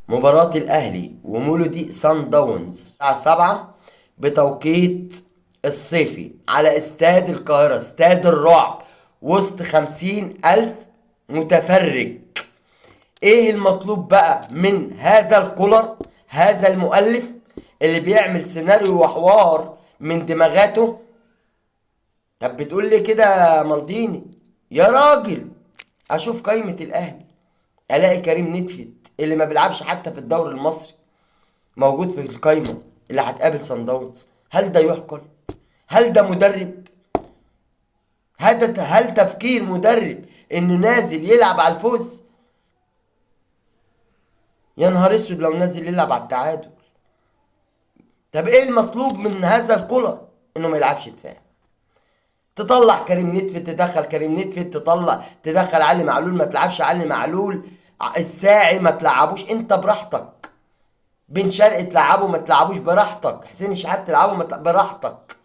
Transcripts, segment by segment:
مباراة الأهلي ومولودي سان داونز الساعة 7 بتوقيت الصيفي على استاد القاهرة، استاد الرعب، وسط 50,000 متفرج. ايه المطلوب بقى من هذا الكولر، هذا المؤلف اللي بيعمل سيناريو وحوار من دماغاته؟ طب بتقول لي كده يا مالديني؟ يا راجل، اشوف قائمة الاهلي الاقي كريم ندفد اللي ما بيلعبش حتى في الدوري المصري موجود في القايمة اللي هتقابل صن داونز. هل ده يحقل؟ هل ده مدرب؟ هل تفكير مدرب انه نازل يلعب على الفوز؟ يا نهار اسود لو نازل يلعب على التعادل. طب ايه المطلوب من هذا الكولر؟ انه ما يلعبش دفاع. تطلع كريم نتفت، تدخل كريم نتفت، تدخل علي معلول، ما تلعبش علي معلول. الساعي ما تلعبوش، انت براحتك. بن شرقي تلعبه ما تلعبوش براحتك، حسين الشحات تلعبه براحتك،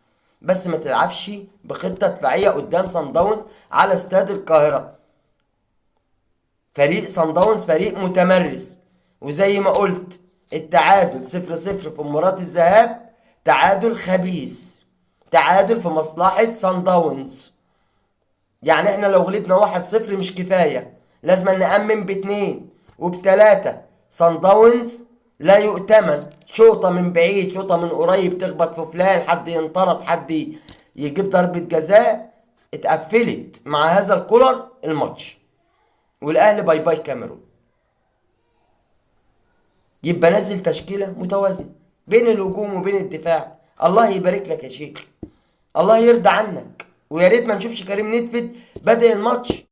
بس ما تلعبش بخطه دفاعيه قدام صن داونز على استاد القاهره. فريق صن داونز فريق متمرس، وزي ما قلت التعادل 0-0 في مباراة الذهاب تعادل خبيث، تعادل في مصلحة صن داونز. يعني احنا لو غلبنا 1-0 مش كفاية، لازم نأمن باتنين وبتلاتة. صن داونز لا يؤتمن، شوطة من بعيد، شوطة من قريب تخبط في فلان، حد ينطرد، حد يجيب ضربة جزاء. اتقفلت مع هذا الكولر الماتش، والاهلي باي باي كاميرون. يبقى نزل تشكيله متوازنه بين الهجوم وبين الدفاع. الله يبارك لك يا شيخ، الله يرضى عنك، ويا ريت ما نشوفش كريم نيدفيد بدأ الماتش.